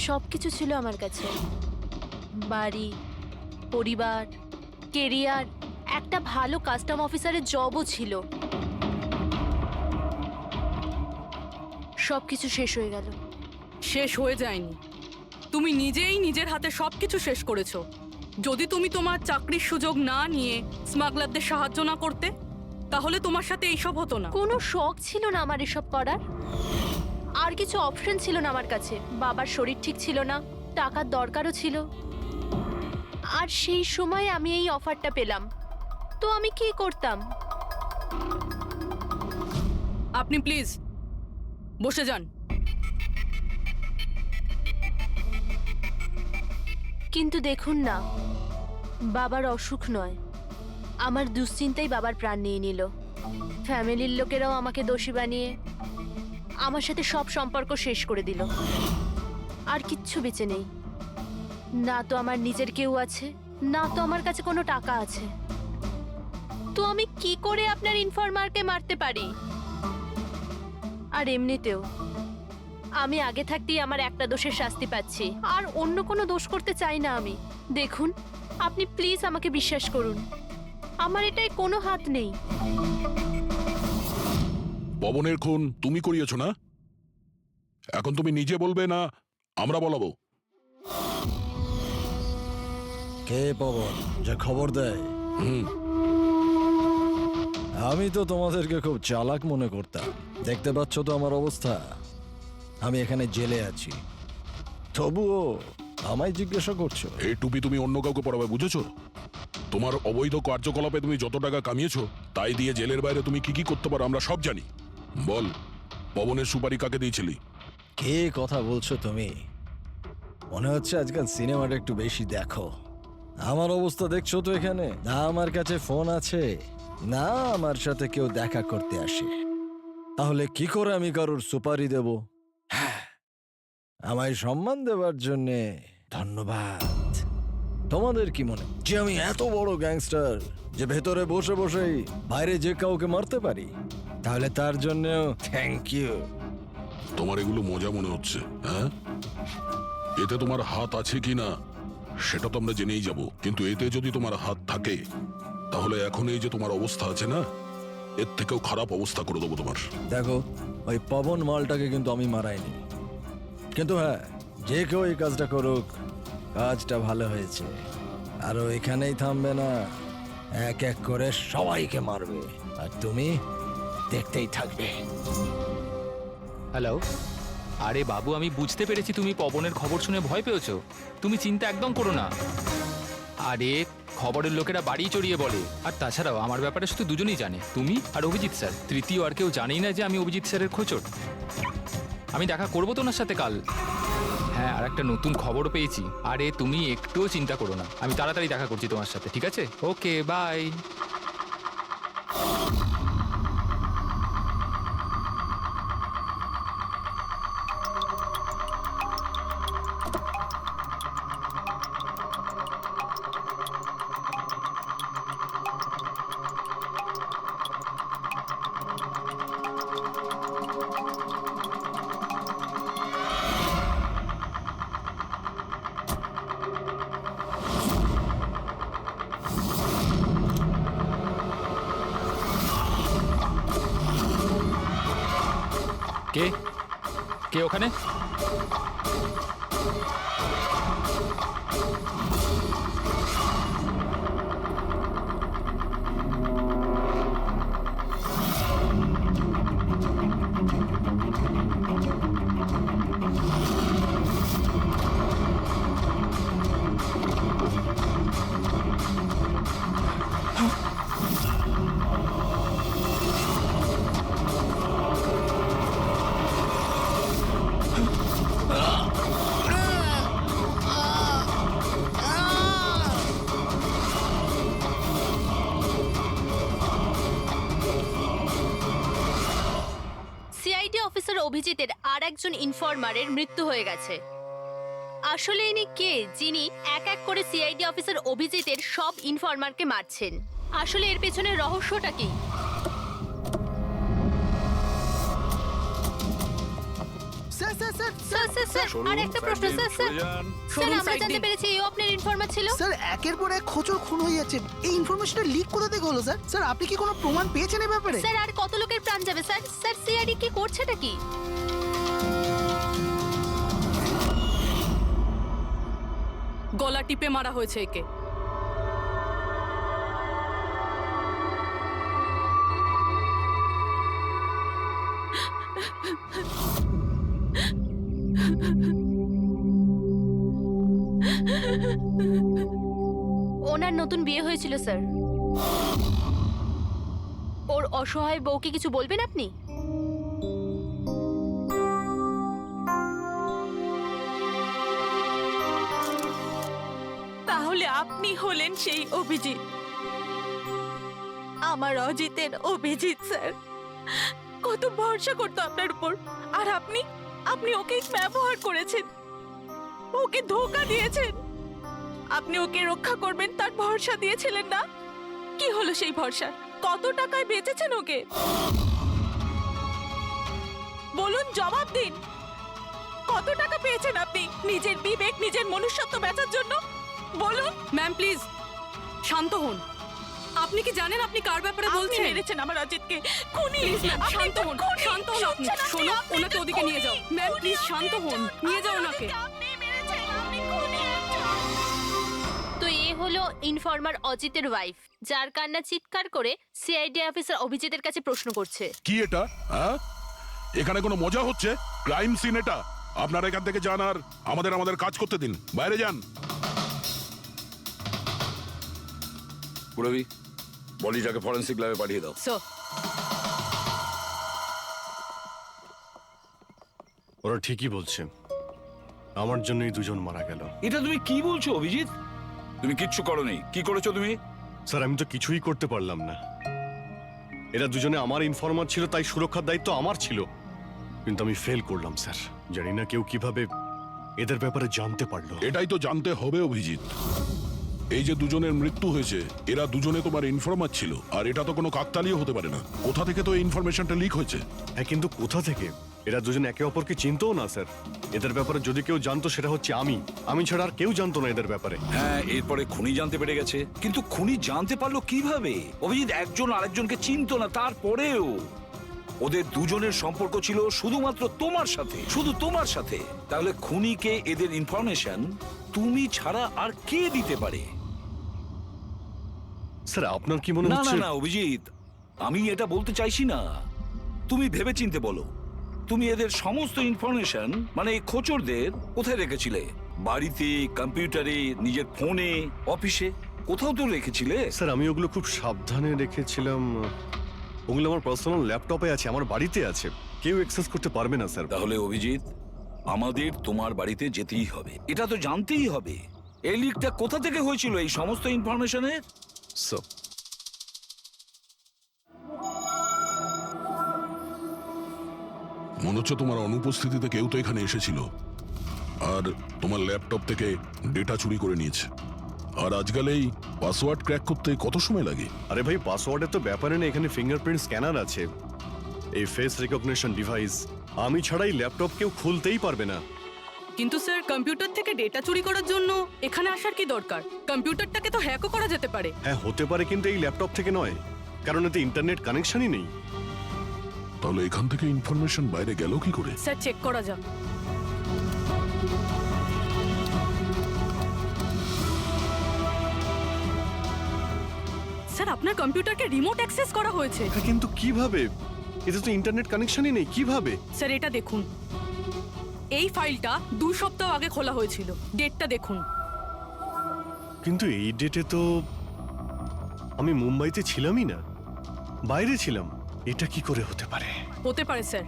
সবকিছু ছিল আমার কাছে, বাড়ি, পরিবার, কেরিয়ার, একটা ভালো কাস্টম অফিসারের জবও ছিল। সবকিছু শেষ হয়ে গেল। শেষ হয়ে যায়নি, তুমি নিজেই নিজের হাতে সবকিছু শেষ করেছো। যদি তুমি তোমার চাকরির সুযোগ না নিয়ে স্মাগলারদের সাহায্য না করতে, তাহলে তোমার সাথে এইসব হতো না। কোনো শখ ছিল না আমার এসব করার, আর কিছু অপশন ছিল না আমার কাছে। বাবার শরীর ঠিক ছিল না, টাকার দরকারও ছিল, আর সেই সময় আমি এই অফারটা পেলাম, তো আমি কি করতাম? আপনি প্লিজ বসে যান। কিন্তু দেখুন না, বাবার অসুখ নয়, আমার দুশ্চিন্তাই বাবার প্রাণ নিয়ে নিল। ফ্যামিলির লোকেরাও আমাকে দোষী বানিয়ে আমার সাথে সব সম্পর্ক শেষ করে দিল। আর কিচ্ছু বেঁচে নেই, না তো আমার নিজের কেউ আছে, না তো আমার কাছে কোনো টাকা আছে। তো আমি কি করে আপনার ইনফরমারকে মারতে পারি? আর এমনিতেও আমি আগে থাকতেই আমার একটা দোষের শাস্তি পাচ্ছি, আর অন্য কোনো দোষ করতে চাই না আমি। দেখুন, আপনি প্লিজ আমাকে বিশ্বাস করুন, আমার এটায় কোনো হাত নেই। পবনের খুন তুমি করিয়েছো না? এখন তুমি নিজে বলবে না আমরা বলাবো? কে পবন যে খবর দেয়? আমি তো তোমাদেরকে খুব চালাক মনে করতাম। দেখতে পাচ্ছ তো আমার অবস্থা, আমি এখানে জেলে আছি, তবুও আমায় জিজ্ঞাসা করছো? এই টুপি তুমি অন্য কাউকে পরাবে, বুঝেছো? তোমার অবৈধ কার্যকলাপে তুমি যত টাকা কামিয়েছো তাই দিয়ে জেলের বাইরে তুমি কি কি করতে পারো আমরা সব জানি। বল, পবনের সুপারি কাকে দিয়েছিলি? কে কথা বলছো তুমি? মনে হচ্ছে আজকাল সিনেমাটা একটু বেশি দেখো। আমার অবস্থা দেখছো তো এখানে, না আমার কাছে ফোন আছে, না আমার সাথে কেউ দেখা করতে আসে। তাহলে কি করে আমি কারোর সুপারি দেব? হ্যাঁ, আমায় সম্মান দেওয়ার জন্যে ধন্যবাদ। তোমাদের কি মনে যে আমি এত বড় গ্যাংস্টার যে ভেতরে বসে বসেই বাইরে যে কাউকে মারতে পারি? তাহলে তার জন্যও থ্যাংক ইউ। তোমার এগুলো মজা মনে হচ্ছে, হ্যাঁ? এতে তোমার হাত আছে কি না সেটা তো আমরা জেনেই যাব, কিন্তু এতে যদি তোমার হাত থাকে তাহলে এখন এই যে তোমার অবস্থা আছে না, এর থেকেও খারাপ অবস্থা করে দেবো তোমার। দেখো, ওই পবন মালটাকে কিন্তু আমি মারাইনি, কিন্তু হ্যাঁ, যে কেউ এই কাজটা করুক, কাজটা ভালো হয়েছে। আর ও এখানেই থামবে না, এক এক করে সবাইকে মারবে, আর তুমি দেখতেই থাকবে। হ্যালো, আরে বাবু, আমি বুঝতে পেরেছি তুমি পবনের খবর শুনে ভয় পেয়েছো। তুমি চিন্তা একদম করো না। আরে খবরের লোকেরা বাড়ি চড়িয়ে বলে, আর তাছাড়াও আমার ব্যাপারে শুধু দুজনেই জানে, তুমি আর অভিজিৎ স্যার। তৃতীয় আর কেউ জানেই না যে আমি অভিজিৎ স্যারের খোঁচট। আমি দেখা করবো তো ওনার সাথে কাল। হ্যাঁ, আর একটা নতুন খবরও পেয়েছি। আরে তুমি একটুও চিন্তা করো না, আমি তাড়াতাড়ি দেখা করছি তোমার সাথে, ঠিক আছে? ওকে, বাই। কে কে ওখানে? সিআইডি অফিসার অভিজিতের আর একজন ইনফরমারের মৃত্যু হয়ে গেছে। আসলে ইনি কে যিনি এক এক করে সিআইডি অফিসার অভিজিতের সব ইনফরমারকে মারছেন? আসলে এর পেছনের রহস্যটা কি? স্যার স্যার আর একটা প্রশ্ন স্যার স্যার শোরুম আমরা সাইড জানতে দিন। পেরেছি এও আপনার ইনফরমার ছিল। স্যার একের পর এক খোঁচর খুন হয়ে যাচ্ছে, এই ইনফরমেশনটা লিক কোথা থেকে হলো স্যার? স্যার আপনি কি কোনো প্রমাণ পেয়েছেন এই ব্যাপারে? স্যার আর কত লোকের প্রাণ যাবে স্যার? স্যার সিআইডি কি করছেটা কি? গলা টিপে মারা হয়েছে একে। ওনার নতুন বিয়ে হয়েছিল স্যার। ওর অসহায় বউকে কিছু বলবেন আপনি? তাহলে আপনি হলেন সেই অভিজিৎ, আমার অজিতের অভিজিৎ স্যার। কত ভরসা করতো আপনার উপর, আর আপনি আপনি ওকে ব্যবহার করেছেন, ওকে ধোঁকা দিয়েছেন। আপনি ওকে রক্ষা করবেন তার ভরসা দিয়েছিলেন না? কি হলো সেই ভরসা? কত টাকায় বেচেছেন ওকে? বলুন, জবাব দিন। কত টাকা পেয়েছেন আপনি নিজের বিবেক, নিজের মনুষ্যত্ব বেচার জন্য? বলুন। ম্যাম প্লিজ শান্ত হন। আপনি কি জানেন আপনি কার ব্যাপারে আপনি বলছেন? মেরেছেন আমার অজিতকে, খুনি। প্লিজ ম্যাম আপনি শান্ত হন, খুনি। শান্ত হন আপনি। শুনছেন শোনো, আপনি ওনাকে একটা ওদিকে নিয়ে যাও। খুনি। ম্যাম খুনি প্লিজ আপনি শান্ত হন, একজন। নিয়ে যাও আমার ওনাকে। অজিতকে আপনি মেরেছেন, আপনি খুনি একজন। তো এ হলো ইনফরমার অজিতের ওয়াইফ, যার কান্না চিৎকার করে সিআইডি অফিসার অভিজিতের কাছে প্রশ্ন করছে। কি এটা? হ্যাঁ, এখানে কোনো মজা হচ্ছে? ক্রাইম সিন এটা। আপনারা এখান থেকে যান আর আমাদের কাজ করতে দিন। বাইরে যান। পুরবি, বডিটাকে ফরেন্সিক ল্যাবে পাঠিয়ে দাও। স্যার ওরা ঠিকই বলছে, আমার জন্যই দুজন মারা গেল। এটা তুমি কি বলছো অভিজিৎ? তুমি কিচ্ছু করোনি। কি করেছো তুমি? স্যার আমি তো কিছুই করতে পারলাম না। এরা দুজনে আমার ইনফরমার ছিল, তাই সুরক্ষার দায়িত্ব আমার ছিল, কিন্তু আমি ফেল করলাম স্যার। জানি না কেউ কিভাবে এদের ব্যাপারে জানতে পারলো। এটাই তো জানতে হবে অভিজিৎ। এই যে দুজনের মৃত্যু হয়েছে, এরা দুজনে তোমার ইনফরমার ছিল, আর এটা তো কোনো কাকতালীয় হতে পারে না। কোথা থেকে তো এই ইনফরমেশনটা লিক হয়েছে? হ্যাঁ, কিন্তু কোথা থেকে? এরা দুজন একে অপরকে চিনতও না স্যার। এদের ব্যাপারে যদি কেউ জানতো সেটা হচ্ছে আমি ছাড়া আর কেউ জানতো না এদের ব্যাপারে। হ্যাঁ, এরপরে খুনি জানতে পেরে গেছে। কিন্তু খুনি জানতে পারলো কিভাবে? অভিজিৎ একজন আরেকজনকে চিনতো না, তারপরেও ওদের দুজনের সম্পর্ক ছিল শুধুমাত্র তোমার সাথে, শুধু তোমার সাথে। তাহলে খুনিকে এদের ইনফরমেশন তুমি ছাড়া আর কে দিতে পারে? স্যার আপনার কি মনে না না হচ্ছে? না অভিজিৎ, আমি এটা বলতে চাইছি না। তুমি ভেবেচিন্তে বলো, তুমি এদের সমস্ত ইনফরমেশন মানে এই খোঁচরদের কোথায় রেখেছিলে? বাড়িতে, কম্পিউটারে, নিজের ফোনে, অফিসে, কোথাও তো রেখেছিলে। স্যার আমি ওগুলো খুব সাবধানে রেখেছিলাম। ওগুলো আমার পার্সোনাল ল্যাপটপে আছে, আমার বাড়িতে আছে, কেউ অ্যাক্সেস করতে পারবে না স্যার। তাহলে অভিজিৎ, আমাদের তোমার বাড়িতে যেতেই হবে, এটা তো জানতেই হবে এই লিকটা কোথা থেকে হয়েছিল এই সমস্ত ইনফরমেশনের। স্যার মনে হচ্ছে তোমার অনুপস্থিতিতে কেউ তো এখানে এসেছিল আর তোমার ল্যাপটপ থেকে ডেটা চুরি করে নিয়েছে। আর আজকাল এই পাসওয়ার্ড ক্র্যাক করতে কত সময় লাগে? আরে ভাই, পাসওয়ার্ডের তো ব্যাপারে না, এখানে ফিঙ্গারপ্রিন্ট স্ক্যানার আছে, এই ফেস রিকগনিশন ডিভাইস। আমি ছাড়াই ল্যাপটপ কেউ খুলতেই পারবে না। কিন্তু স্যার কম্পিউটার থেকে ডেটা চুরি করার জন্য এখানে আসার কি দরকার? কম্পিউটারটাকে তো হ্যাকও করা যেতে পারে। হ্যাঁ হতে পারে, কিন্তু এই ল্যাপটপ থেকে নয়, কারণ এতে ইন্টারনেট কানেকশনই নেই। তাহলে এখান থেকে ইনফরমেশন বাইরে গেল কি করে? স্যার চেক করা যাক। স্যার আপনার কম্পিউটারকে রিমোট অ্যাক্সেস করা হয়েছে। হ্যাঁ, কিন্তু কিভাবে? এতে তো ইন্টারনেট কানেকশনই নেই, কিভাবে? স্যার এটা দেখুন, এই ফাইলটা 2 সপ্তাহ আগে খোলা হয়েছিল। ডেটটা দেখুন। কিন্তু এই ডেটে তো আমি মুম্বাইতে ছিলামই না, বাইরে ছিলাম। এটা কি করে হতে পারে? হতে পারে স্যার।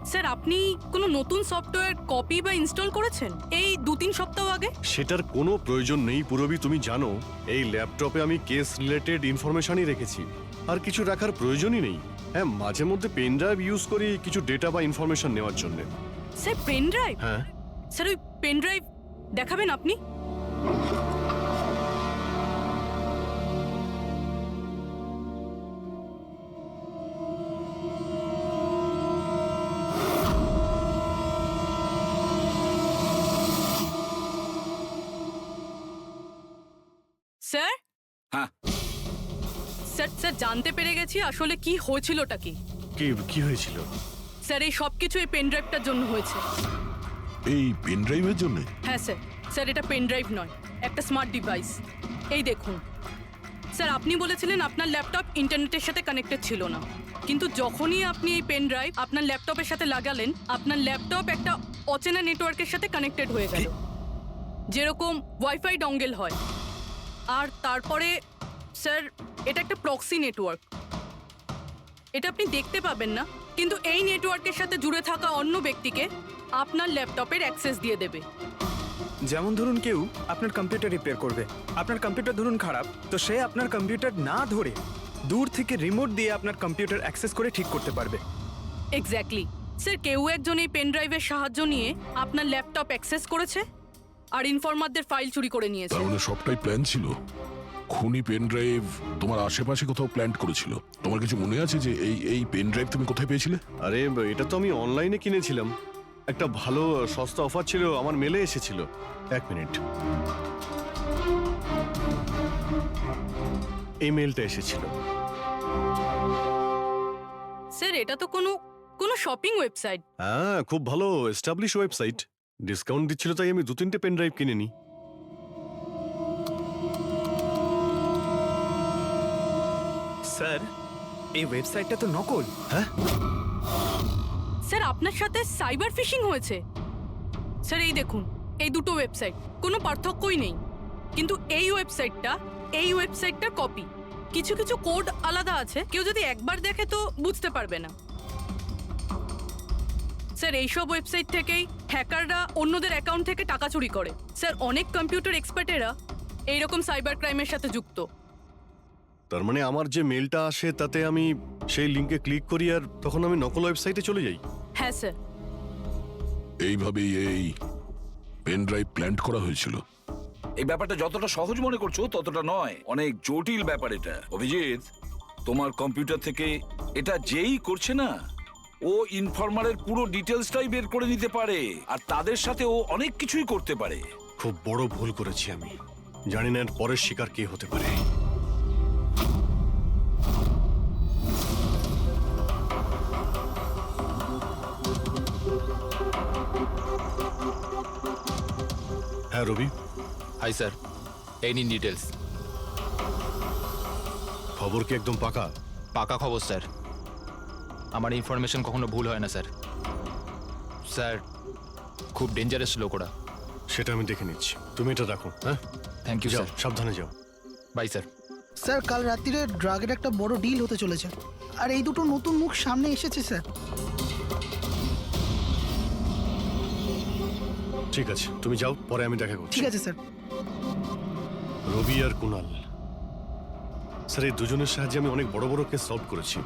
স্যার আপনি কোনো নতুন সফটওয়্যার কপি বা ইনস্টল করেছেন এই 2-3 সপ্তাহ আগে? সেটার কোনো প্রয়োজন নেই পুরবি, তুমি জানো এই ল্যাপটপে আমি কেস রিলেটেড ইনফরমেশনই রেখেছি, আর কিছু রাখার প্রয়োজনই নেই। হ্যাঁ, মাঝে মধ্যে পেন ড্রাইভ ইউজ করি কিছু ডেটা বা ইনফরমেশন নেওয়ার জন্য। Sir pen drive? হ্যাঁ স্যার ওই পেন ড্রাইভ দেখাবেন আপনি? স্যার স্যার জানতে পেরে গেছি আসলে কি হয়েছিলটা কি। কি হয়েছিল? স্যার এই সব কিছু এই পেন ড্রাইভটার জন্য হয়েছে। এই পেন ড্রাইভের জন্য? হ্যাঁ স্যার। স্যার এটা পেন ড্রাইভ নয়, একটা স্মার্ট ডিভাইস। এই দেখুন স্যার, আপনি বলেছিলেন আপনার ল্যাপটপ ইন্টারনেটের সাথে কানেক্টেড ছিল না, কিন্তু যখনই আপনি এই পেন ড্রাইভ আপনার ল্যাপটপের সাথে লাগালেন, আপনার ল্যাপটপ একটা অচেনা নেটওয়ার্কের সাথে কানেক্টেড হয়ে গেল, যেরকম ওয়াইফাই ডঙ্গেল হয়। আর তারপরে স্যার এটা একটা প্রক্সি নেটওয়ার্ক। এটা আপনি দেখতে পাবেন না, কিন্তু এই নেটওয়ার্কের সাথে জুড়ে থাকা অন্য ব্যক্তিকে আপনার ল্যাপটপের অ্যাক্সেস দিয়ে দেবে। যেমন ধরুন কেউ আপনার কম্পিউটার রিপেয়ার করবে, আপনার কম্পিউটার ধরুন খারাপ, তো সে আপনার কম্পিউটার না ধরে দূর থেকে রিমোট দিয়ে আপনার কম্পিউটার অ্যাক্সেস করে ঠিক করতে পারবে। এক্স্যাক্টলি স্যার, কেউ একজন এই পেন ড্রাইভের সাহায্য নিয়ে আপনার ল্যাপটপ অ্যাক্সেস করেছে আর ইনফরমারদের ফাইল চুরি করে নিয়েছে। তার মানে সবটাই প্ল্যান ছিল। খুনি পেন ড্রাইভ তোমার আশেপাশে কোথাও প্ল্যান করেছিল। তোমার কিছু মনে আছে যে এই পেন ড্রাইভ তুমি কোথায় পেয়েছিলে? আরে এটা তো আমি অনলাইনে কিনেছিলাম, একটা ভালো সস্তা অফার ছিল, আমার মেলে এসেছিল। এক মিনিট, এই মেলটা এসেছিল। স্যার এটা তো কোনো শপিং ওয়েবসাইট। হ্যাঁ, খুব ভালো এস্টাবলিশ ওয়েবসাইট, ডিসকাউন্ট দিচ্ছিল তাই আমি 2-3টে পেন ড্রাইভ কিনে নিই। স্যার এই ওয়েবসাইটটা তো নকল। হ্যাঁ, স্যার আপনার সাথে সাইবার ফিশিং হয়েছে। স্যার এই দেখুন, এই দুটো ওয়েবসাইট কোনো পার্থক্যই নেই, কিন্তু এই ওয়েবসাইটটার কপি। কিছু কিছু কোড আলাদা আছে, কেউ যদি একবার দেখে তো বুঝতে পারবে না। স্যার এইসব ওয়েবসাইট থেকেই হ্যাকাররা অন্যদের অ্যাকাউন্ট থেকে টাকা চুরি করে। স্যার অনেক কম্পিউটার এক্সপার্টেরা এইরকম সাইবার ক্রাইমের সাথে যুক্ত। তার মানে আমার যে মেলটা আসে তাতে আমি সেই লিঙ্কে ক্লিক করি আর তখন আমি নকল ওয়েবসাইটে চলে যাই। হ্যাঁ স্যার। এইভাবেই এই পেন ড্রাইভ প্ল্যান করা হয়েছিল। এই ব্যাপারটা যতটা সহজ মনে করছো ততটা নয়, অনেক জটিল ব্যাপার এটা। অভিজিৎ, তোমার কম্পিউটার থেকে এটা যেই করছে না, ও ইনফরমারের পুরো ডিটেলসটাই বের করে নিতে পারে, আর তাদের সাথে ও অনেক কিছুই করতে পারে। খুব বড় ভুল করেছি আমি, জানি না এর পরের শিকার কে হতে পারে। হ্যাঁ রবি। হাই স্যার, এই নিন ডিটেলস। খবর কি একদম পাকা? পাকা খবর স্যার, আমার ইনফরমেশন কখনো ভুল হয় না স্যার। স্যার খুব ডেঞ্জারাস লোক ওরা। সেটা আমি দেখে নিচ্ছি, তুমি এটা রাখো। হ্যাঁ, থ্যাংক ইউ যাও, স্যার। সাবধানে যাও। By sir. স্যার কাল রাত্রিরে ড্রাগের একটা বড় ডিল হতে চলেছে, আর এই দুটো নতুন মুখ সামনে এসেছে স্যার। ঠিক আছে, তুমি যাও, পরে আমি দেখা করছি। ঠিক আছে স্যার। রবি আর কুনাল, স্যার এই দুজনের সাহায্যে আমি অনেক বড় বড় কেস সলভ করেছি।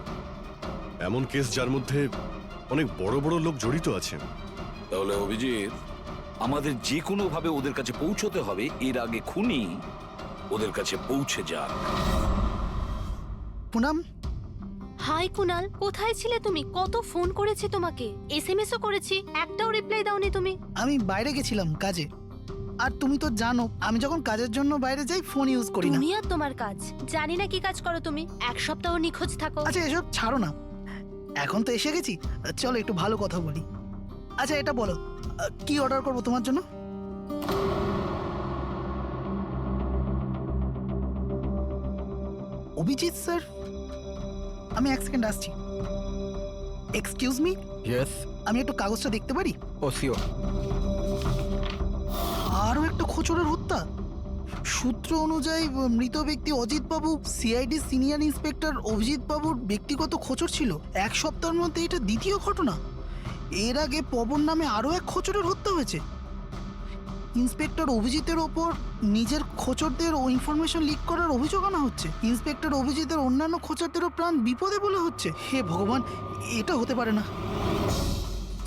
এমন কেস যার মধ্যে অনেক বড় বড় লোক জড়িত আছে। তাহলে অভিজিৎ, আমাদের যে কোনো ভাবে ওদের কাছে পৌঁছতে হবে, এর আগে খুনি ওদের কাছে পৌঁছে যাক। পুনাম, হাই কুনাল, কোথায় ছিলে তুমি? কত ফোন করেছি তোমাকে, এসএমএসও করেছি, একটাও রিপ্লাই দাওনি তুমি। আমি বাইরে গেছিলাম কাজে, আর তুমি তো জানো আমি যখন কাজের জন্য বাইরে যাই ফোন ইউজ করি না। তুমি আর তোমার কাজ, জানি না কি কাজ করো তুমি, এক সপ্তাহ নিখোঁজ থাকো। আচ্ছা এসব ছাড়ো না, এখন তো এসে গেছি, চলো একটু ভালো কথা বলি। আচ্ছা এটা বলো, কি অর্ডার করবো তোমার জন্য? অভিজিৎ স্যার, আমি এক সেকেন্ড আসছি। Excuse me, yes. আমি একটু কাগজটা দেখতে পারি? ও শিওর। আরও একটা খোঁচরের হত্যা। সূত্র অনুযায়ী মৃত ব্যক্তি অজিত বাবু সিআইডি সিনিয়র ইন্সপেক্টর অভিজিৎ বাবুর ব্যক্তিগত খোঁচর ছিল। এক সপ্তাহের মধ্যে এটা দ্বিতীয় ঘটনা। এর আগে পবন নামে আরও এক খোঁচরের হত্যা হয়েছে। ইন্সপেক্টর অভিজিতের ওপর নিজের খোঁচরদের ও ইনফরমেশন লিক করার অভিযোগ আনা হচ্ছে। ইন্সপেক্টর অভিজিতের অন্যান্য খোঁচরদেরও প্রাণ বিপদে বলে হচ্ছে। হে ভগবান, এটা হতে পারে না।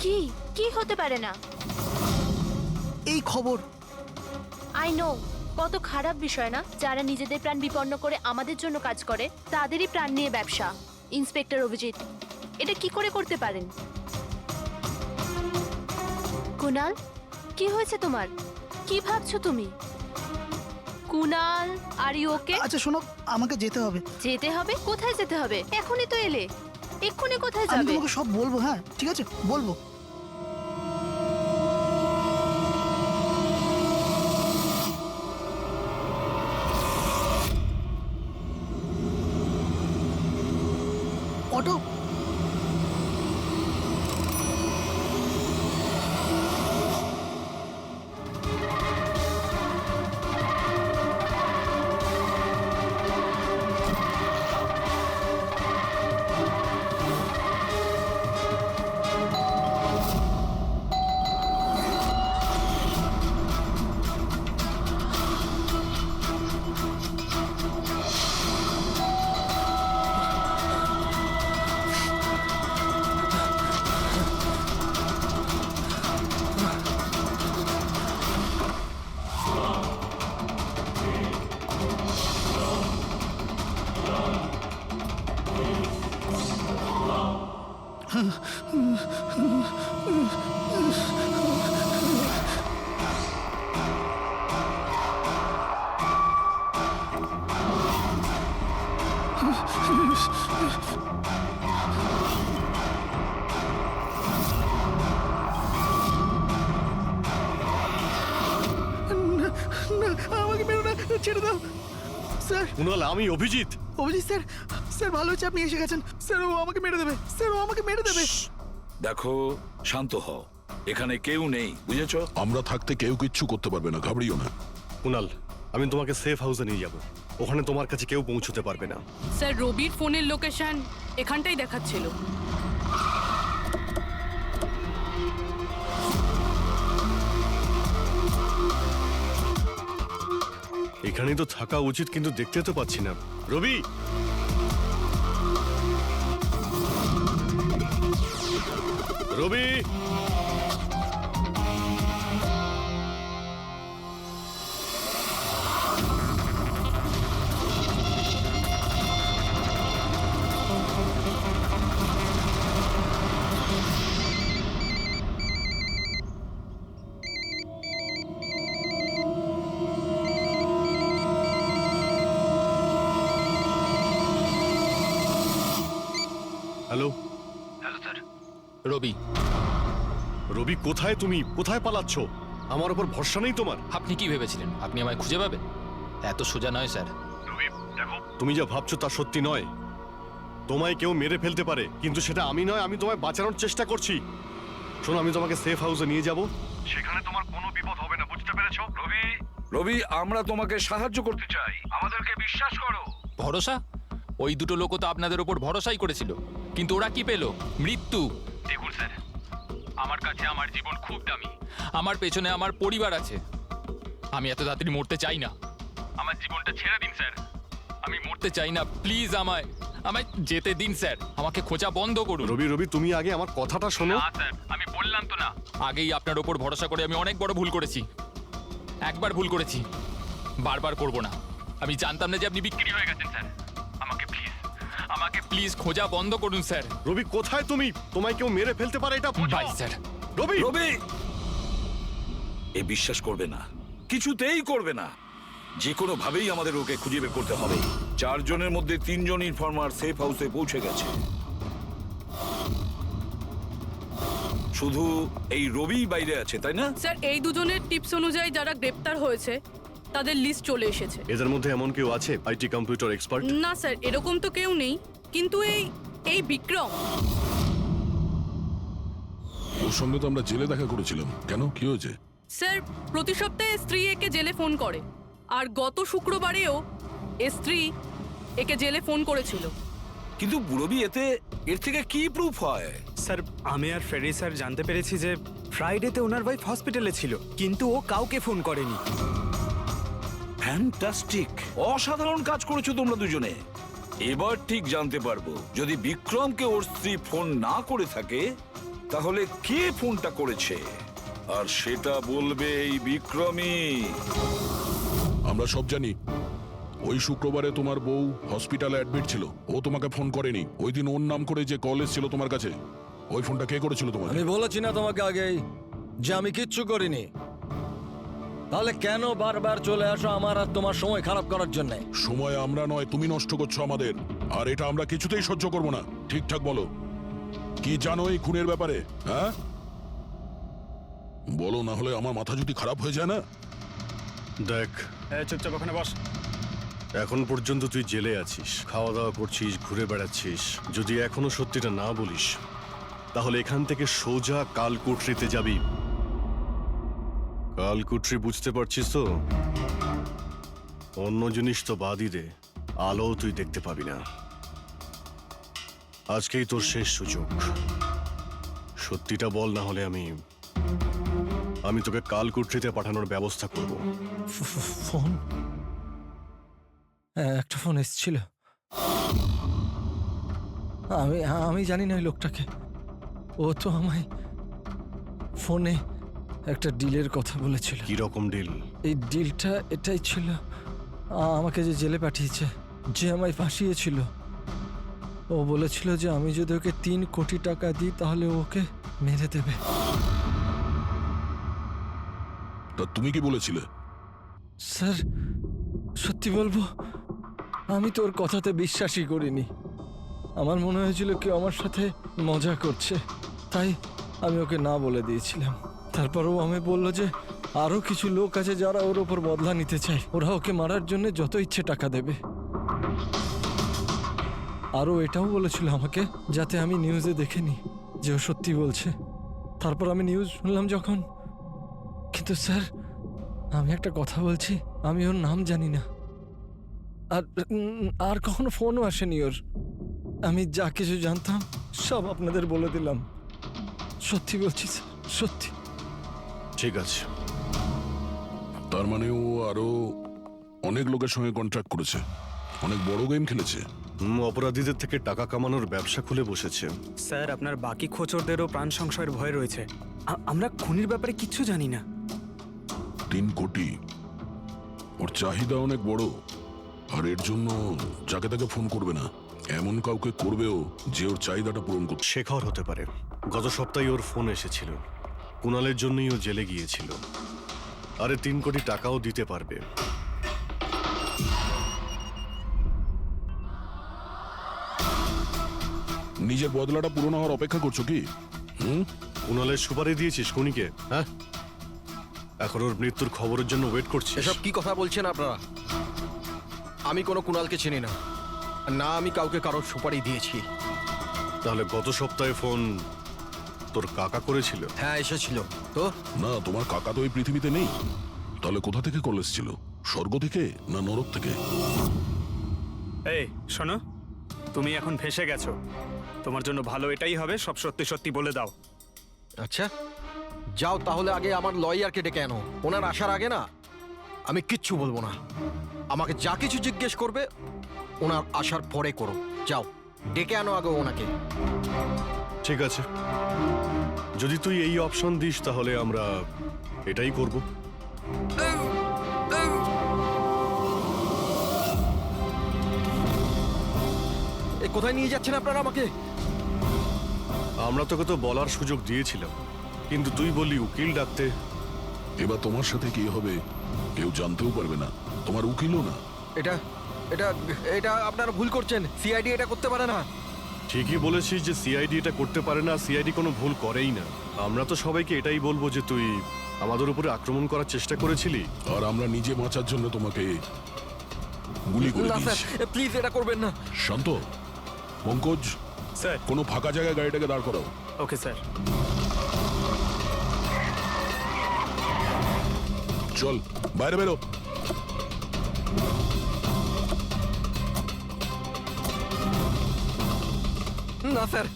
কি কি হতে পারে না? এই খবর আই নো, কত খারাপ বিষয় না? যারা নিজেদের প্রাণ বিপন্ন করে আমাদের জন্য কাজ করে, তাদেরই প্রাণ নিয়ে ব্যবসা। ইন্সপেক্টর অভিজিৎ এটা কি করে করতে পারেন? কুনাল, কি হয়েছে তোমার? কি ভাবছো তুমি? Kunal, are you okay? আচ্ছা শোনো, আমাকে যেতে হবে। যেতে হবে? কোথায় যেতে হবে? এখনই তো এলে, এক্ষুনি কোথায় আমি যাবে? তোমাকে সব বলবো, হ্যাঁ ঠিক আছে বলবো। অটো, না, আমাকে মেরো না, ছেড়ে দাও স্যার। কুনাল, আমি অভিজিৎ। অভিজিৎ স্যার, স্যার ভালো হচ্ছে আপনি এসে গেছেন। স্যার ও আমাকে মেরে দেবে, স্যার ও আমাকে মেরে দেবে। দেখো, শান্ত হও, এখানে কেউ নেই, বুঝেছো? আমরা থাকতে কেউ কিচ্ছু করতে পারবে না, ঘাবড়িও না। কুনাল, আমি তোমাকে সেফ হাউসে নিয়ে যাব। ওখানে তোমার কাছে কেউ পৌঁছতে পারবে না। স্যার, রবির ফোনের লোকেশন এখানটাই দেখাচ্ছিল। এখানেই তো থাকা উচিত, কিন্তু দেখতে তো পাচ্ছি না। রবি, রবি, হ্যালো। রবি, রবি, কোথায় তুমি? কোথায় পালাচ্ছ? আমার উপর ভরসা নেই তোমার? আপনি কি ভেবেছিলেন আপনি আমায় খুঁজে পাবেন? এত সোজা নয় স্যার। তুমি যা ভাবছো তা সত্যি নয়। তোমায় কেউ মেরে ফেলতে পারে, কিন্তু সেটা আমি নয়। আমি তোমায় বাঁচানোর চেষ্টা করছি। শোনো, আমি তোমাকে সেফ হাউসে নিয়ে যাব। সেখানে তোমার কোনো বিপদ হবে না, বুঝতে পেরেছো? রবি, রবি, আমরা তোমাকে সাহায্য করতে চাই, আমাদেরকে বিশ্বাস করো। ভরসা? ওই দুটো লোকও তো আপনাদের ওপর ভরসাই করেছিল, কিন্তু ওরা কি পেল? মৃত্যু। দেখুন স্যার, আমার কাছে আমার জীবন খুব দামি। আমার পেছনে আমার পরিবার আছে। আমি এত তাড়াতাড়ি মরতে চাই না। আমার জীবনটা ছেড়ে দিন স্যার, আমি মরতে চাই না। প্লিজ আমায় আমায় যেতে দিন স্যার। আমাকে খোঁজা বন্ধ করুন। রবি, রবি, তুমি আগে আমার কথাটা শোনো। না স্যার, আমি বললাম তো না, আগেই আপনার ওপর ভরসা করে আমি অনেক বড় ভুল করেছি। একবার ভুল করেছি, বারবার করব না। আমি জানতাম না যে আপনি বিক্রি হয়ে গেছেন স্যার। আমাকে প্লিজ খোঁজা বন্ধ করুন স্যার। রবি, কোথায় তুমি? তোমায় কেউ মেরে ফেলতে পারে, এটা বুঝো। By sir. রবি, রবি, এ বিশ্বাস করবে না, কিছুতেই করবে না। যে কোনো ভাবেই আমাদের ওকে খুঁজে বের করতে হবে। 4 জনের মধ্যে 3 জন ইনফর্মার সেফ হাউসে পৌঁছে গেছে। শুধু এই রবি বাইরে আছে, তাই না? স্যার, এই দুজনের টিপস অনুযায়ী যারা গ্রেপ্তার হয়েছে তাদের লিস্ট চলে এসেছে। এদের মধ্যে এমন কেউ আছে আইটি কম্পিউটার এক্সপার্ট? না স্যার, এরকম তো কেউ নেই, কিন্তু এই বিক্রম। ওর সঙ্গে তো আমরা জেলে দেখা করেছিলাম। কেন, কি হয়েছে? স্যার, প্রতি সপ্তাহে স্ত্রী একে জেলে ফোন করে, আর গত শুক্রবারেও স্ত্রী একে জেলে ফোন করেছিল। কিন্তু রবি, এর থেকে কি প্রুফ হয়? স্যার, আমি আর ফেরি স্যার জানতে পেরেছি যে ফ্রাইডেতে ওনার ওয়াইফ হসপিটালে ছিল, কিন্তু ও কাউকে ফোন করেনি। ফ্যান্টাস্টিক, অসাধারণ কাজ করেছো তোমরা দুজনে। এবার ঠিক জানতে পারবো, যদি বিক্রমকে ওর স্ত্রী ফোন না করে থাকে, তাহলে কে ফোনটা করেছে, আর সেটা বলবে এই বিক্রমই। আমরা সব জানি ওই শুক্রবারে তোমার বউ হসপিটালে অ্যাডমিট ছিল। ও তোমাকে ফোন করেনি। ওই দিন ওর নাম করে যে কল এসেছিল তোমার কাছে, ওই ফোনটা কে করেছিল তোমাকে? আমি বলেছি না তোমাকে আগেই যে আমি কিচ্ছু করিনি? তাহলে কেন বারবার চলে আসো আমার আর তোমার সময় খারাপ করার জন্য? সময় আমরা নয়, তুমি নষ্ট করছো আমাদের, আর এটা আমরা কিছুতেই সহ্য করবো না। ঠিকঠাক বলো, কি জানো এই খুনের ব্যাপারে? হ্যাঁ বলো, না হলে আমার মাথা যদি খারাপ হয়ে যায় না। দেখ, চুপচাপ ওখানে বস। এখন পর্যন্ত তুই জেলে আছিস, খাওয়া দাওয়া করছিস, ঘুরে বেড়াচ্ছিস। যদি এখনো সত্যিটা না বলিস তাহলে এখান থেকে সোজা কালকুটরিতে যাবি। কালকুটরি বুঝতে পারছিস তো? অন্য জিনিস তো বাদই দে, আলো তুই দেখতে পাবি না। আজকেই তোর শেষ সুযোগ। সত্যিটা বল, না হলে আমি তোকে কালকুটরিতে পাঠানোর ব্যবস্থা করব। ফোন, হ্যাঁ, একটা ফোন এসেছিল। আমি জানি না ওই লোকটাকে। ও তো আমায় ফোনে একটা ডিলের কথা বলেছিল। কি রকম ডিল? এই ডিলটা এটাই ছিল, আমাকে যে জেলে পাঠিয়েছে, যে আমায় ফাঁসিয়েছিল, ও বলেছিল যে আমি যদি ওকে 3 কোটি টাকা দিই তাহলে ওকে মেরে দেবে। তা তুমি কি বলেছিলে? স্যার, সত্যি বলবো, আমি তো ওর কথাতে বিশ্বাসই করিনি। আমার মনে হয়েছিল কেউ আমার সাথে মজা করছে, তাই আমি ওকে না বলে দিয়েছিলাম। তারপর ও আমি বললো যে আরো কিছু লোক আছে যারা ওর ওপর বদলা নিতে চায়, ওরা ওকে মারার জন্য যত ইচ্ছে টাকা দেবে। আরও এটাও বলেছিল আমাকে যাতে আমি নিউজে দেখেনি যে ও সত্যি বলছে। তারপর আমি নিউজ শুনলাম যখন। কিন্তু স্যার, আমি একটা কথা বলছি, আমি ওর নাম জানি না, আর কখনো ফোনও আসেনি ওর। আমি যা কিছু জানতাম সব আপনাদের বলে দিলাম। সত্যি বলছি স্যার, সত্যি। ঠিক আছে। তার মানে ও আরো অনেক লোকের সঙ্গে কন্ট্রাক্ট করেছে, অনেক বড় গেম খেলেছে। অপরাধীদের থেকে টাকা কামানোর ব্যবসা খুলে বসেছে। স্যার, আপনার বাকি খোঁচরদেরও প্রাণ সংশয়ের ভয় রয়েছে। আমরা খুনির ব্যাপারে কিচ্ছু জানি না। 3 কোটি, ওর চাহিদা অনেক বড়, আর এর জন্য যাকে তাকে ফোন করবে না, এমন কাউকে করবেও যে ওর চাহিদাটা পূরণ করছে। শেখর হতে পারে। গত সপ্তাহে ওর ফোন এসেছিল, কুণালের জন্যই ও জেলে গিয়েছিল। আরে 3 কোটি টাকাও দিতে পারবে। নিজের বদলাটা পূরণ হওয়ার অপেক্ষা করছো কি? কুণালের সুপারি দিয়েছিস খুনিকে? হ্যাঁ, এখন ওর মৃত্যুর খবরের জন্য ওয়েট করছিস? এসব কি কথা বলছেন আপনারা? আমি কোনো কুণালকে চিনি না, না আমি কাউকে কারোর সুপারি দিয়েছি। তাহলে গত সপ্তাহে ফোন তোর কাকা করেছিল? হ্যাঁ, এসেছিল তো। না, তোমার কাকা তো এই পৃথিবীতে নেই। তাহলে কোথা থেকে কল এসেছিল? স্বর্গ থেকে না নরক থেকে? এই শোনো, তুমি এখন ফেঁসে গেছো। তোমার জন্য ভালো এটাই হবে সব সত্যি সত্যি বলে দাও। আচ্ছা, যাও তাহলে আগে আমার লয়ারকে ডেকে আনো। ওনার আসার আগে না আমি কিচ্ছু বলবো না। আমাকে যা কিছু জিজ্ঞেস করবে ওনার আসার পরে করো। যাও, ডেকে আনো আগে ওনাকে। ঠিক আছে, যদি তুই এই অপশন দিস তাহলে আমরা এটাই করব। এ কোথায় নিয়ে যাচ্ছেন আপনারা আমাকে? আমরা তোকে তো বলার সুযোগ দিয়েছিলাম, কিন্তু তুই বললি উকিল ডাকতে। এবার তোমার সাথে কি হবে কেউ জানতেও পারবে না, তোমার উকিলও না। এটা এটা এটা আপনারা ভুল করছেন। সিআইডি এটা করতে পারে না। ঠিকই বলেছিস যে সিআইডি এটা করতে পারে না, সিআইডি কোনো ভুল করেই না। আমরা তো সবাইকে এটাই বলবো যে তুই আমাদের উপরে আক্রমণ করার চেষ্টা করেছিলি, আর আমরা নিজে বাঁচার জন্য তোমাকে গুলি করে না স্যার, দিয়েছি। প্লিজ এটা করবেন না। শান্ত, পঙ্কজ, স্যার। কোনো ফাঁকা জায়গায় গাড়িটাকে দাঁড় করাও। Okay sir. চল বাইরে বেরো। না স্যার,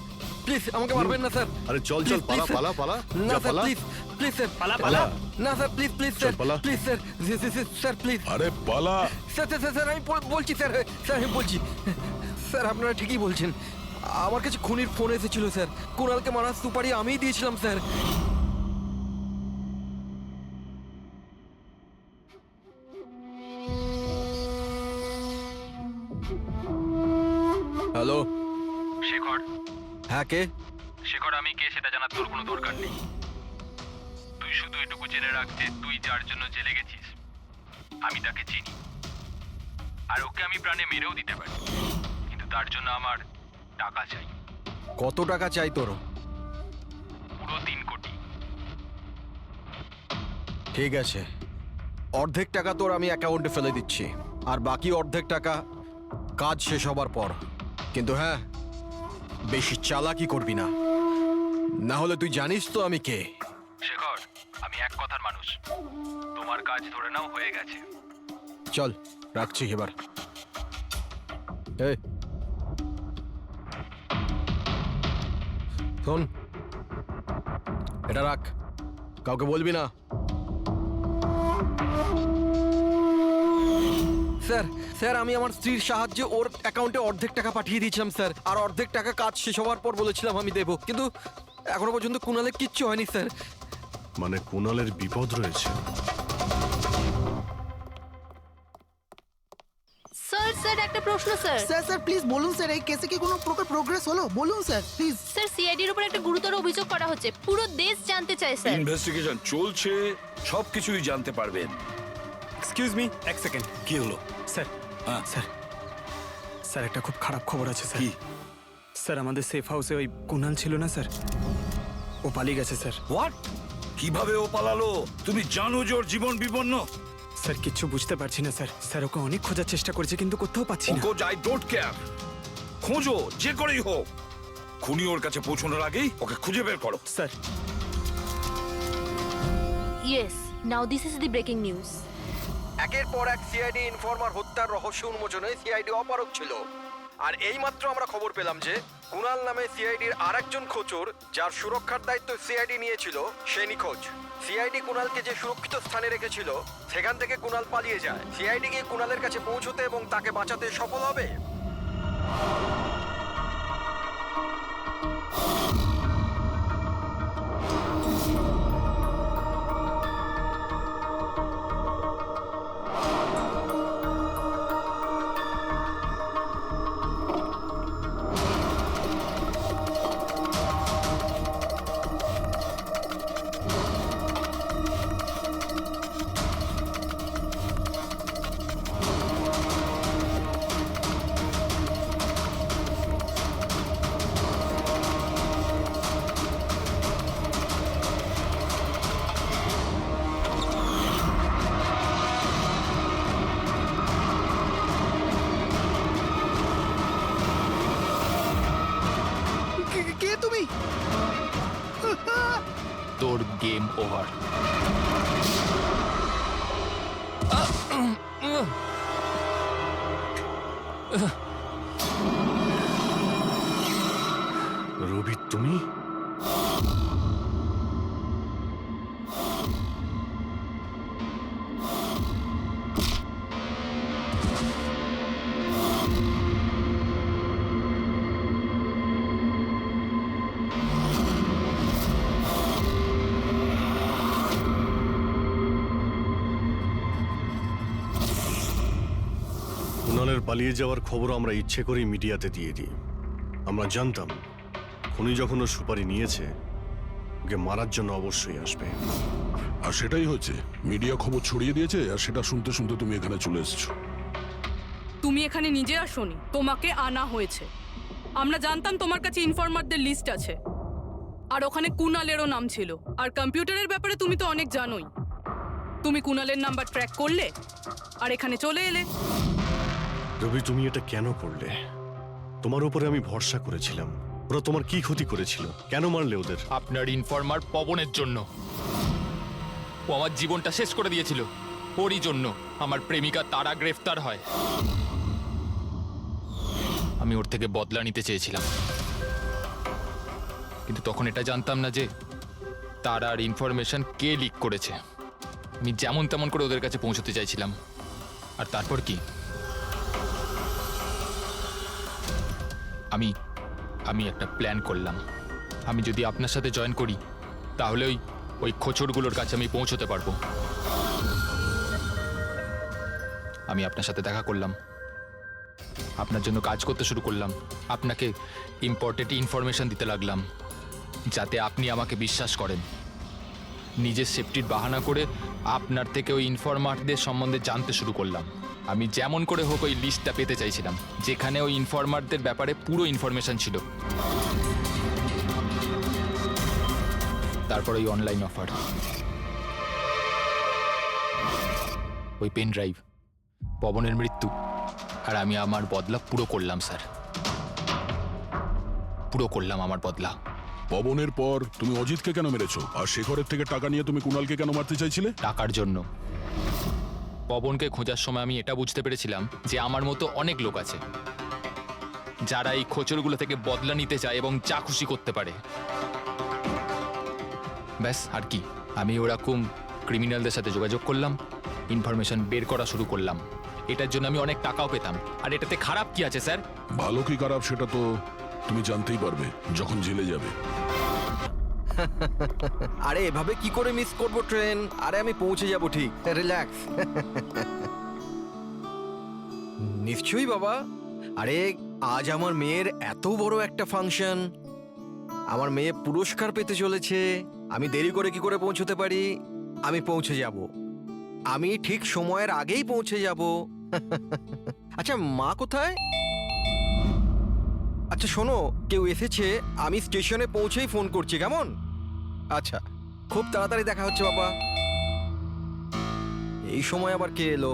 প্লিজ আমাকে মারবেন না স্যার। আরে চল চল, Please, পালা please, পালা পালা, না যা স্যার, পালা। প্লিজ প্লিজ স্যার, পালা, পালা। না স্যার, প্লিজ প্লিজ স্যার, পালা। Please sir, sir please. আরে পালা। স্যার স্যার স্যার, আমি বলছি স্যার, স্যার আমি বলছি। স্যার আপনারা ঠিকই বলছেন। আমার কাছে খুনির ফোন এসেছিল স্যার। কুণালকে মারার সুপারি আমিই দিয়েছিলাম স্যার। হ্যালো শেখর, হ্যাঁ কে? শেখর আমি কে সেটা জানার তোর কোনো দরকার নেই। তুই শুধু এটুকু জেনে রাখতে, তুই যার জন্য জেলে গেছিস আমি তাকে চিনি, আর ওকে আমি প্রাণে মেরেও দিতে পারি, কিন্তু তার জন্য আমার টাকা চাই। কত টাকা চাই তোর? পুরো 3 কোটি। ঠিক আছে, অর্ধেক টাকা তোর আমি অ্যাকাউন্টে ফেলে দিচ্ছি, আর বাকি অর্ধেক টাকা কাজ শেষ হবার পর। কিন্তু হ্যাঁ, বেশি চালাকি করবি না, না হলে তুই জানিস তো আমি কে। শেখর, আমি এক কথার মানুষ, তোমার কাজ ধরে নাও হয়ে গেছে। চল রাখছি এবার। এই শোন, এটা রাখ, কাউকে বলবি না। স্যার স্যার আমি আমার স্ত্রীর সাহায্যে ওর অ্যাকাউন্টে অর্ধেক টাকা পাঠিয়ে দিয়েছিলাম স্যার, আর অর্ধেক টাকা কাজ শেষ হওয়ার পর বলেছিলাম আমি দেবো, কিন্তু এখনো পর্যন্ত কুণালের কিচ্ছু হয়নি স্যার। মানে কুণালের বিপদ রয়েছে? স্যার একটা প্রশ্ন স্যার। স্যার প্লিজ বলুন স্যার, এই কেসে কি কোনো প্রকার প্রোগ্রেস হলো? বলুন স্যার প্লিজ। স্যার সিআইডির উপর একটা গুরুতর অভিযোগ করা হচ্ছে, পুরো দেশ জানতে চায় স্যার। ইনভেস্টিগেশন চলছে, সবকিছুই জানতে পারবেন। এক্সকিউজ মি, এক সেকেন্ড। কি হলো? স্যার হ্যাঁ। স্যার স্যার একটা খুব খারাপ খবর আছে স্যার। কি? স্যার আমাদের সেফ হাউসে ওই কুণাল ছিল না স্যার, ও পালিয়ে গেছে স্যার। হোয়াট? কিভাবে ও পালালো? তুমি জানো যে ওর জীবন বিপন্ন? স্যার কিচ্ছু বুঝতে পারছি না স্যার। স্যার ওকে অনেক খোঁজার চেষ্টা করেছে কিন্তু কোথাও পাচ্ছি না। খোঁজ, আই ডোন্ট কেয়ার। খোঁজো, যে করেই হোক। খুনি ওর কাছে পৌঁছানোর আগেই ওকে খুঁজে বের করো। Sir yes, now this is the breaking news. একের পর এক সিআইডি ইনফরমার হত্যার রহস্য উন্মোচনে সিআইডি অপারগ ছিল, আর এইমাত্র আমরা খবর পেলাম যে কুণাল নামে সিআইডির আরেকজন খোঁচর, যার সুরক্ষার দায়িত্ব সিআইডি নিয়েছিল, সে নিখোঁজ। সিআইডি কুণালকে যে সুরক্ষিত স্থানে রেখেছিল সেখান থেকে কুণাল পালিয়ে যায়। সিআইডি গিয়ে কুণালের কাছে পৌঁছতে এবং তাকে বাঁচাতে সফল হবে। কে তুমি? তোর গেম ওভার। রবি তুমি? কুণালের পালিয়ে যাওয়ার খবর আমরা ইচ্ছে করেই মিডিয়াতে দিয়ে দিই। আমরা জানতাম খুনি যখন ওর সুপারি নিয়েছে, ওকে মারার জন্য অবশ্যই আসবে। আর সেটাই হয়েছে, মিডিয়া খবর ছড়িয়ে দিয়েছে, আর সেটা শুনতে শুনতে তুমি এখানে চলে এসেছো। তুমি এখানে নিজে আসোনি, তোমাকে আনা হয়েছে। আমরা জানতাম তোমার কাছে ইনফরমারদের লিস্ট আছে, আর ওখানে কুণালেরও নাম ছিল। আর কম্পিউটারের ব্যাপারে তুমি তো অনেক জানোই। তুমি কুণালের নাম্বার ট্র্যাক করলে আর এখানে চলে এলে। রবি তুমি এটা কেন করলে? তোমার উপরে আমি ভরসা করেছিলাম। ওরা তোমার কি ক্ষতি করেছিল? কেন মারলে ওদের? আপনার ইনফরমার পবনের জন্য। ও আমার জীবনটা শেষ করে দিয়েছিল। ওরই জন্য আমার প্রেমিকা তারা গ্রেফতার হয়। আমি ওর থেকে বদলা নিতে চেয়েছিলাম, কিন্তু তখন এটা জানতাম না যে তারার ইনফরমেশন কে লিক করেছে। আমি যেমন তেমন করে ওদের কাছে পৌঁছতে চাইছিলাম। আর তারপর কি? আমি একটা প্ল্যান করলাম। আমি যদি আপনার সাথে জয়েন করি তাহলে ওই খোঁচরগুলোর কাছে আমি পৌঁছতে পারবো। আমি আপনার সাথে দেখা করলাম, আপনার জন্য কাজ করতে শুরু করলাম, আপনাকে ইম্পর্টেন্ট ইনফরমেশন দিতে লাগলাম, যাতে আপনি আমাকে বিশ্বাস করেন। নিজের সেফটির বাহানা করে আপনার থেকে ওই ইনফরমারদের সম্বন্ধে জানতে শুরু করলাম। আমি যেমন করে হোক ওই লিস্টটা পেতে চাইছিলাম, যেখানে ওই ইনফরমারদের ব্যাপারে পুরো ইনফরমেশন ছিল। তারপর ওই অনলাইন অফার, ওই পেন ড্রাইভ, পবনের মৃত্যু, আর আমি আমার বদলা পুরো করলাম স্যার, পুরো করলাম আমার বদলা। পবনের পর তুমি অজিতকে কেন মেরেছো? আর শেখরের থেকে টাকা নিয়ে তুমি কুণালকে কেন মারতে চাইছিলে? টাকার জন্য। পবনকে খোঁজার সময় আমি এটা বুঝতে পেরেছিলাম যে আমার মতো অনেক লোক আছে যারা এই খোঁচরগুলো থেকে বদলা নিতে চায় এবং যা খুশি করতে পারে। ব্যাস, আর কি। আমি ওরকম ক্রিমিনালদের সাথে যোগাযোগ করলাম, ইনফরমেশন বের করা শুরু করলাম। এটার জন্য আমি অনেক টাকাও পেতাম। আর এটাতে খারাপ কি আছে স্যার? ভালো কি খারাপ সেটা তো তুমি জানতেই পারবে যখন জেলে যাবে। আরে এভাবে কি করে মিস করব ট্রেন? আরে আমি পৌঁছে যাব ঠিক, রিল্যাক্স। নিশ্চয়ই বাবা। আরে আজ আমার মেয়ের এত বড় একটা ফাংশন, আমার মেয়ে পুরস্কার পেতে চলেছে, আমি দেরি করে কি করে পৌঁছতে পারি? আমি পৌঁছে যাব, আমি ঠিক সময়ের আগেই পৌঁছে যাব। আচ্ছা মা কোথায়? আচ্ছা শোনো, কেউ এসেছে, আমি স্টেশনে পৌঁছেই ফোন করছি, কেমন? আচ্ছা, খুব তাড়াতাড়ি দেখা হচ্ছে বাবা। এই সময় আবার কে এলো?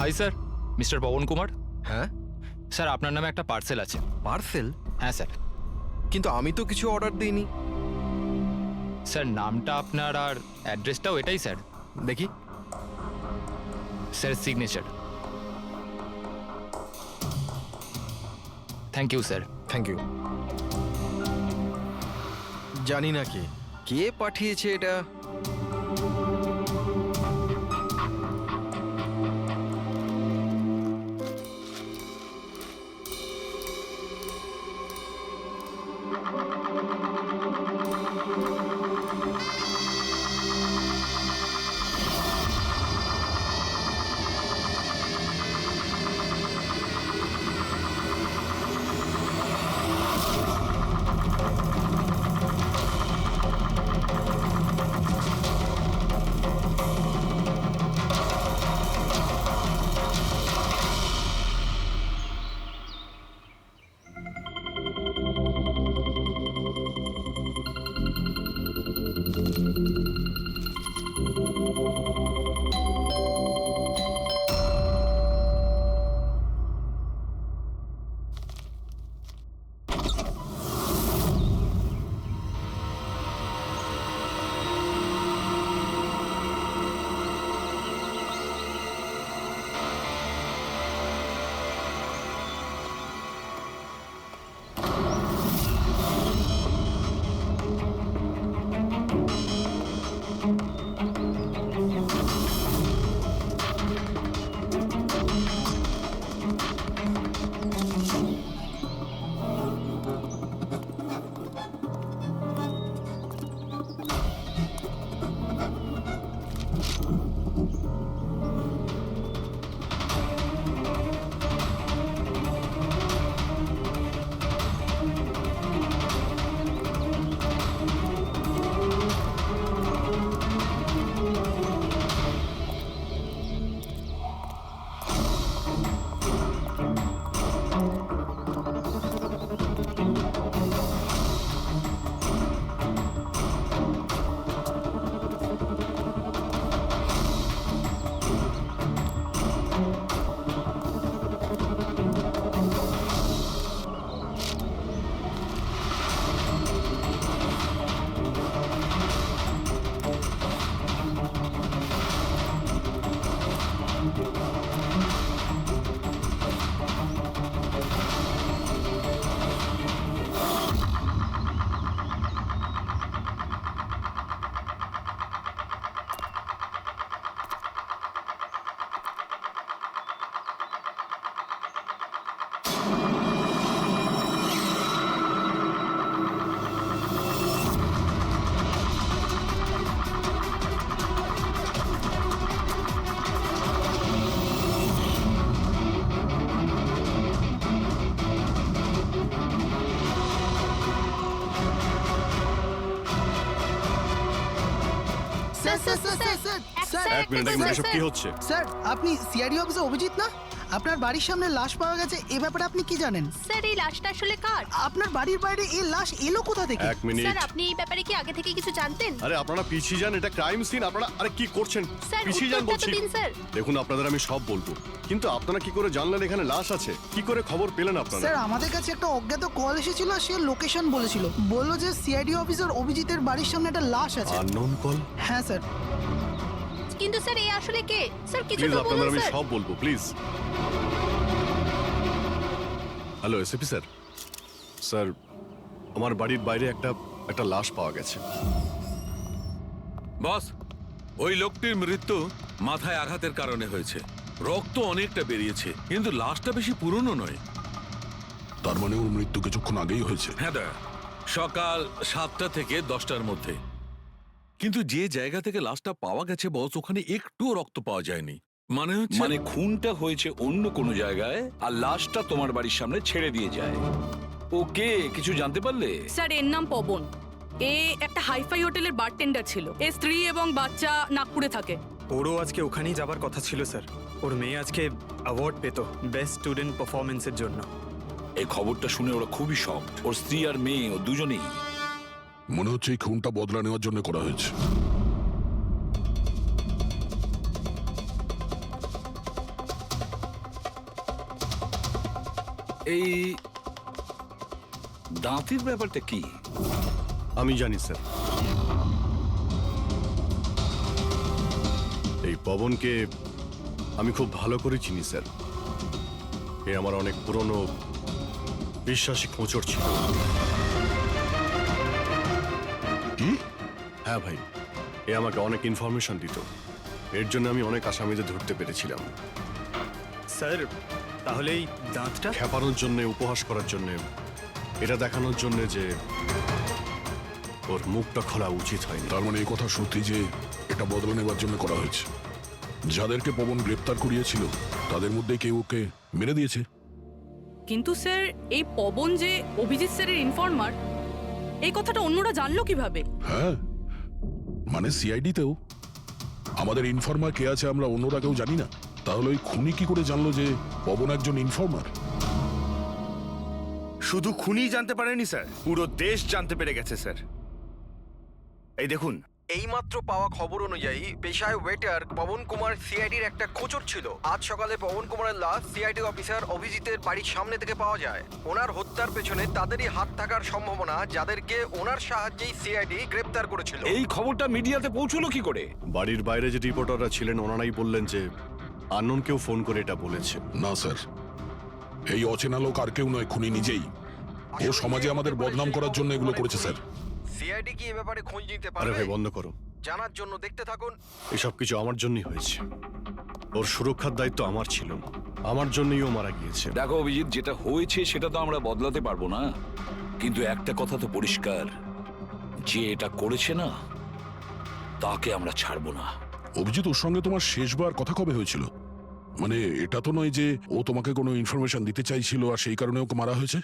Hi sir, mister Pavan Kumar. হ্যাঁ স্যার, আপনার নামে একটা পার্সেল আছে। পার্সেল? হ্যাঁ স্যার। কিন্তু আমি তো কিছু অর্ডার দিইনি। স্যার, নামটা আপনার আর অ্যাড্রেসটাও এটাই স্যার। দেখি। Sir, signature. Thank you sir. Thank you. জানি না কে পাঠিয়েছে এটা। Sir sir sir sir sir sir এক মিনিট এসব কি হচ্ছে? স্যার আপনি সিআইডি অফিসার অভিজিৎ না? আপনার বাড়ির সামনে লাশ পাওয়া গেছে, এ ব্যাপারে আপনি কি জানেন? স্যার এই লাশটা আসলে কার? আপনার বাড়ির বাইরে এই লাশ এলো কোথা থেকে? এক মিনিট। স্যার আপনি এই ব্যাপারে কি আগে থেকে কিছু জানতেন? আরে আপনারা পিছিয়ে যান, এটা ক্রাইম সিন। আপনারা আরে কি করছেন? স্যার পিছিয়ে যান উত্তরটা তো বলছি। দিন স্যার। দেখুন আপনাদের আমি সব বলবো, কিন্তু আপনারা কি করে জানলেন এখানে লাশ আছে? কি করে খবর পেলেন আপনারা? স্যার আমাদের কাছে একটা অজ্ঞাত কল এসেছিল, সে লোকেশন বলেছিল, বললো যে সিআইডি অফিসার অভিজিতের বাড়ির সামনে একটা লাশ আছে। Unknown call? হ্যাঁ স্যার। কিন্তু স্যার এই আসলে কে? স্যার কিছু প্লিজ তো আপনাদের বলুন আমি স্যার। সব বলবো, please. Hello SP sir. Sir আমার বাড়ির বাইরে একটা লাশ পাওয়া গেছে। বস, ওই লোকটির মৃত্যু মাথায় আঘাতের কারণে হয়েছে। রক্ত অনেকটা বেরিয়েছে, কিন্তু লাশটা বেশি পুরনো নয়। তার মানে ওর মৃত্যু কিছুক্ষণ আগেই হয়েছে। হ্যাঁ দা, সকাল 7টা থেকে 10টার মধ্যে। কিন্তু যে জায়গা থেকে লাশটা পাওয়া গেছে বস, ওখানে একটুও রক্ত পাওয়া যায়নি। মানে খুনটা হয়েছে অন্য কোনো জায়গায় আর লাশটা তোমার বাড়ির সামনে ছেড়ে দিয়ে যায়। ওকে কিছু জানতে পারলে? স্যার এর নাম পবন। এ একটা হাইফাই হোটেলের বারটেন্ডার ছিল। এর স্ত্রী এবং বাচ্চা নাগপুরে থাকে। ওরও আজকে ওখানেই যাবার কথা ছিল স্যার। ওর মেয়ে আজকে অ্যাওয়ার্ড পেত বেস্ট স্টুডেন্ট পারফরমেন্সের জন্য। এই খবরটা শুনে ওরা খুবই শক। ওর স্ত্রী আর মেয়ে ও দুজনেই। মনে হচ্ছে এই খুনটা বদলা নেওয়ার জন্য করা হয়েছে। এই দাঁতের ব্যাপারটা কি? আমি জানি স্যার। এই পবনকে আমি খুব ভালো করে চিনি স্যার। এ আমার অনেক পুরনো বিশ্বাসী খোঁচর ছিল। কি? হ্যাঁ ভাই, এ আমাকে অনেক ইনফরমেশন দিত। এর জন্য আমি অনেক আসামিদের ধরতে পেরেছিলাম। স্যার তাহলে এই দাঁতটা? খেপানোর জন্য, উপহাস করার জন্য, এটা দেখানোর জন্য যে ওর মুখটা খোলা উচিত হয়নি। তার মানে এই কথা সত্যি যে এটা বদলা নেবার জন্য করা হয়েছে। যাদেরকে পবন গ্রেপ্তার করিয়েছিল তাদের মধ্যে কেউ ওকে মেরে দিয়েছে। কিন্তু স্যার এই পবন যে অভিজিৎ স্যারের ইনফর্মার, এই কথাটা অন্যরা জানলো কিভাবে? হ্যাঁ, মানে সিআইডিতেও আমাদের ইনফর্মার কে আছে আমরা অন্যরা কেউ জানি না। তাহলে ওই খুনি কি করে জানলো যে পবন একজন ইনফর্মার? শুধু খুনি জানতে পারেনি স্যার, পুরো দেশ জানতে পেরে গেছে স্যার। এই দেখুন, এইমাত্র পাওয়া খবর অনুযায়ী পেশায় ওয়েটার পবন কুমার সিআইডির একটা খোঁচর ছিল। আজ সকালে পবন কুমারের লাশ সিআইডি অফিসার অভিজিতের বাড়ির সামনে থেকে পাওয়া যায়। ওনার হত্যার পেছনে তাদেরই হাত থাকার সম্ভাবনা, যাদেরকে ওনার সাহায্যেই সিআইডি গ্রেপ্তার করেছিল। এই খবরটা মিডিয়াতে পৌঁছলো কি করে? বাড়ির বাইরে যে রিপোর্টাররা ছিলেন ওনারাই বললেন যে আননোন কেউ ফোন করে এটা বলেছে। না স্যার, এই অচেনা লোক আর কেউ নয়, খুনি নিজেই। ও সমাজে আমাদের বদনাম করার জন্য এগুলো করেছে স্যার। সিআইডি কি এ ব্যাপারে খোঁজ নিতে আরে পারবে? ভাই বন্ধ করো, জানার জন্য দেখতে থাকুন। এসব কিছু আমার জন্যই হয়েছে। ওর সুরক্ষার দায়িত্ব আমার ছিল, আমার জন্যই ও মারা গিয়েছে। দেখো অভিজিৎ, যেটা হয়েছে সেটা তো আমরা বদলাতে পারবো না, কিন্তু একটা কথা তো পরিষ্কার, যে এটা করেছে না তাকে আমরা ছাড়বো না। অভিজিৎ, ওর সঙ্গে তোমার শেষবার কথা কবে হয়েছিল? মানে এটা তো নয় যে ও তোমাকে কোনো ইনফরমেশন দিতে চাইছিল আর সেই কারণে ওকে মারা হয়েছে।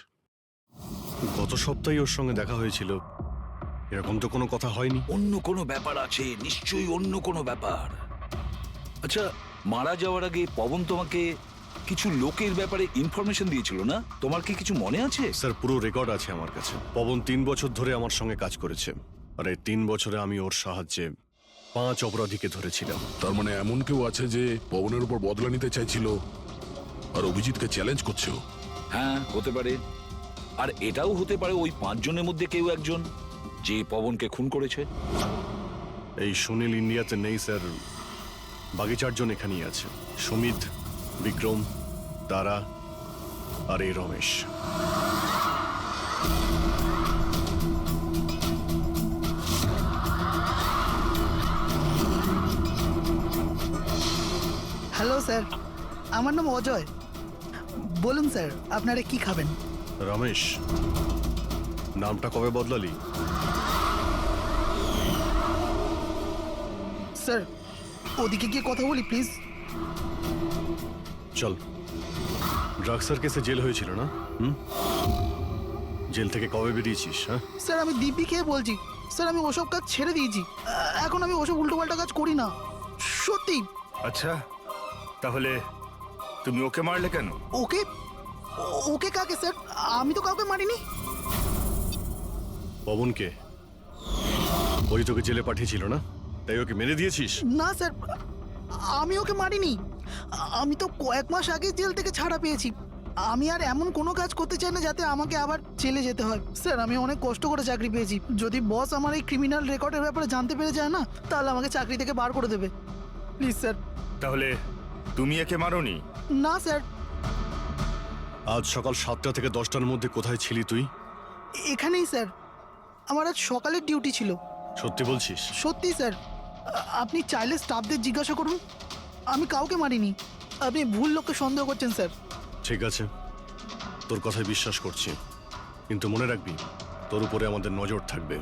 গত সপ্তাহে ওর সঙ্গে দেখা হয়েছিল, এরকম তো কোনো কথা হয়নি। অন্য কোনো ব্যাপার আছে, নিশ্চয়ই অন্য কোনো ব্যাপার। আচ্ছা, মারা যাওয়ার আগে পবন তোমাকে কিছু লোকের ব্যাপারে ইনফরমেশন দিয়েছিল না? তোমার কি কিছু মনে আছে? স্যার পুরো রেকর্ড আছে আমার কাছে। পবন 3 বছর ধরে আমার সঙ্গে কাজ করেছে, আর এই 3 বছরে আমি ওর সাহায্যে 5 অপরাধীকে ধরেছিলাম। তার মানে এমন কেউ আছে যে পবনের উপর বদলা নিতে চাইছিল আর অভিজিৎকে চ্যালেঞ্জ করছে ও? হ্যাঁ, হতে পারে। আর এটাও হতে পারে ওই 5 জনের মধ্যে কেউ একজন যে পবনকে খুন করেছে। এই সুনীল ইন্ডিয়াতে নেই স্যার, বাকি 4 জন এখানেই আছে। সুমিত, বিক্রম, তারা আর এই রমেশ। হ্যালো স্যার, আমার নাম অজয়। বলুন স্যার, আপনারা কি খাবেন? রমেশ, নামটা কবে বদলালি? স্যার ওদিকে গিয়ে কথা বলি প্লিজ। চল, ড্রাগসের কেসে জেল হয়েছিল না? জেল থেকে কবে বেরিয়েছিস? হ্যাঁ, স্যার আমি দিব্যি খেয়ে বলছি, স্যার আমি ওসব কাজ ছেড়ে দিয়েছি। এখন আমি ওসব উল্টোপাল্টা কাজ করি না, সত্যি। আচ্ছা, তাহলে তুমি ওকে মারলে কেন? ওকে? ওকে কাকে স্যার? আমি তো কাউকে মারিনি। পবনকে? ওই তোকে জেলে পাঠিয়েছিল না, তাই ওকে মেরে দিয়েছিস? না স্যার, আমি ওকে মারিনি। আমি তো কয়েক মাস আগে জেল থেকে ছাড়া পেয়েছি। আমি আর এমন কোনো কাজ করতে চাই না যাতে আমাকে আবার জেলে যেতে হয়। স্যার আমি অনেক কষ্ট করে চাকরি পেয়েছি। যদি বস আমার এই ক্রিমিনাল রেকর্ডের ব্যাপারে জানতে পেরে যায় না, তাহলে আমাকে চাকরি থেকে বার করে দেবে। Please sir. তাহলে তুমি একে মারোনি? না স্যার। আজ সকাল 7টা থেকে 10টার মধ্যে কোথায় ছিলি তুই? এখানেই স্যার, আমার আজ সকালের ডিউটি ছিল। সত্যি বলছিস? সত্যি স্যার, আপনি চাইলে স্টাফদের জিজ্ঞাসা করুন, আমি কাউকে মারিনি। আপনি ভুল লোককে সন্দেহ করছেন স্যার। ঠিক আছে, তোর কথায় বিশ্বাস করছি, কিন্তু মনে রাখবি তোর উপরে আমাদের নজর থাকবে।